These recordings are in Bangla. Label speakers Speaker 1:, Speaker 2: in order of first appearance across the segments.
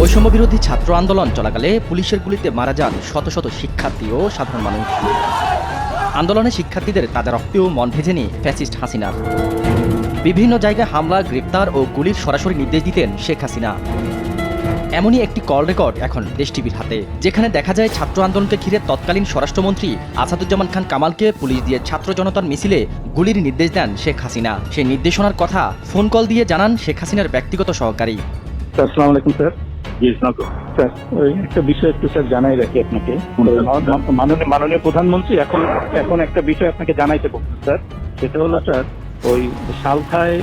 Speaker 1: বৈষম্য বিরোধী ছাত্র আন্দোলন চলাকালে পুলিশের গুলিতে মারা যান শত শত শিক্ষার্থী ও সাধারণ মানুষ। আন্দোলনে শিক্ষার্থীদের তাজা রক্তেও মন ভেজেনি ফ্যাসিস্ট হাসিনার। বিভিন্ন জায়গায় হামলা, গ্রেপ্তার ও গুলির সরাসরি নির্দেশ দিতেন শেখ হাসিনা। এমনই একটি কল রেকর্ড এখন দেশ টিভির হাতে, যেখানে দেখা যায় ছাত্র আন্দোলনকে ঘিরে তৎকালীন স্বরাষ্ট্রমন্ত্রী আসাদুজ্জামান খান কামালকে পুলিশ দিয়ে ছাত্র জনতার মিছিলে গুলির নির্দেশ দেন শেখ হাসিনা। সেই নির্দেশনার কথা ফোন কল দিয়ে জানান শেখ হাসিনার ব্যক্তিগত সহকারী।
Speaker 2: আসসালামু আলাইকুম স্যার। স্যার, ওই একটা বিষয় একটু স্যার জানাই রাখি আপনাকে। মাননীয় প্রধানমন্ত্রী এখন একটা বিষয় আপনাকে জানাইতে বলছেন স্যার। সেটা হলো স্যার, ওই সালথায়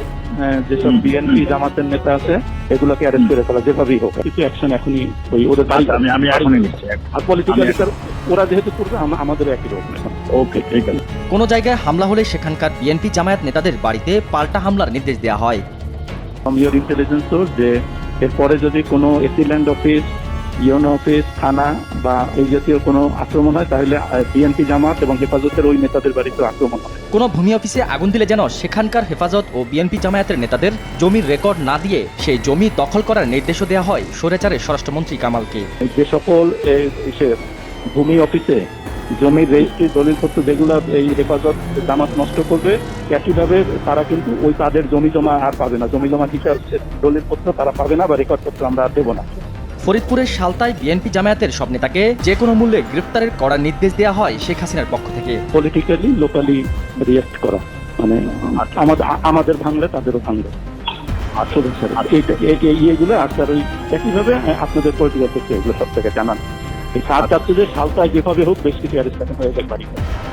Speaker 2: যেসব বিএনপি জামাতের নেতা আছে এগুলোকে অ্যারেস্ট করে ফেলা, যেভাবেই হোক কিছু অ্যাকশন এখনই ওই ওদের
Speaker 3: আমি এখনই নিচ্ছি।
Speaker 2: আর পলিটিক্যালি স্যার ওরা যেহেতু করবে আমাদের একই রকম এখন।
Speaker 3: ওকে, ঠিক আছে।
Speaker 1: কোনো জায়গায় হামলা হলে সেখানকার বিএনপি জামায়াত নেতাদের বাড়িতে পাল্টা হামলার নির্দেশ দেওয়া হয়।
Speaker 2: ফ্রম ইউর ইন্টেলিজেন্স সোর্স যে এরপরে যদি কোনো এসিল্যান্ড অফিস, ইউনো অফিস, থানা বা এই জাতীয় কোনো আক্রমণ হয় তাহলে বিএনপি জামাত এবং হেফাজতের ওই নেতাদের বাড়িতে আক্রমণ হয়।
Speaker 1: কোনো ভূমি অফিসে আগুন দিলে যেন সেখানকার হেফাজত ও বিএনপি জামায়াতের নেতাদের জমির রেকর্ড না দিয়ে সেই জমি দখল করার নির্দেশও দেওয়া হয় স্বৈরাচারের স্বরাষ্ট্রমন্ত্রী কামালকে।
Speaker 2: যে সকল ভূমি অফিসে জমির রেজিস্ট্রি দলিলপত্র যেগুলো এই হেফাজত জামাত নষ্ট করবে, একইভাবে তারা কিন্তু ওই তাদের জমি জমা আর পাবে না, জমি জমা হিসাব দলিলপত্র তারা পাবে না বা রেকর্ডপত্র আমরা আর দেবো না।
Speaker 1: ফরিদপুরের সালতায় বিএনপি জামায়াতের সব নেতাকে যে কোনো মূল্যে গ্রেফতারের কড়া নির্দেশ দেওয়া হয় শেখ হাসিনার পক্ষ থেকে।
Speaker 2: পলিটিক্যালি লোকালি রিয়েক্ট করা, মানে আমাদের ভাঙলে তাদেরও ভাঙবে। আসলে স্যার এইগুলো আর স্যার ওই একইভাবে আপনাদের পলিটিক্যাল ক্ষেত্রে এগুলো সব থেকে জানান। এই ছাত্রদের সালতায় যেভাবে হোক বেশ কিছু অ্যারেস্ট হয়ে যায় বাড়ি।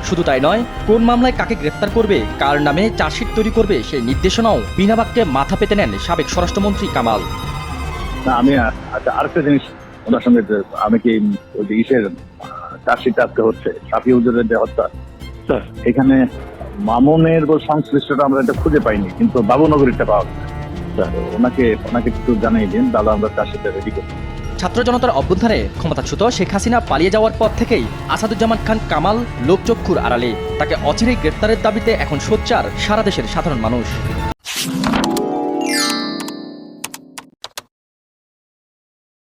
Speaker 1: শুধু তাই নয়, কোন মামলায় কাকে গ্রেফতার করবে, কার নামে চার্জশিট তৈরি করবে সেই নির্দেশনাও বিনা বাক্যে মাথা পেতে নেন সাবেক স্বরাষ্ট্রমন্ত্রী কামাল।
Speaker 3: না, আমি আরেকটা জিনিস ওনার সঙ্গে, আমি কি ওই যে ইসের চার্জশিট আজকে হচ্ছে সাফি হুজুরের যে হত্যা,
Speaker 2: স্যার
Speaker 3: এখানে মামুনের সংশ্লিষ্টটা আমরা এটা খুঁজে পাইনি, কিন্তু বাবুনগরীটা পাওয়া গেছে। স্যার, ওনাকে একটু জানিয়ে দিন, দাদা আমরা চার্জশিটটা রেডি করছি।
Speaker 1: ছাত্র জনতার অভ্যুত্থানে ক্ষমতাচ্যুত শেখ হাসিনা পালিয়ে যাওয়ার পর থেকেই আসাদুজ্জামান খান কামাল লোকচক্ষুর আড়ালে। তাকে অচিরেই গ্রেপ্তারের দাবিতে এখন সোচ্চার সারা দেশের সাধারণ মানুষ।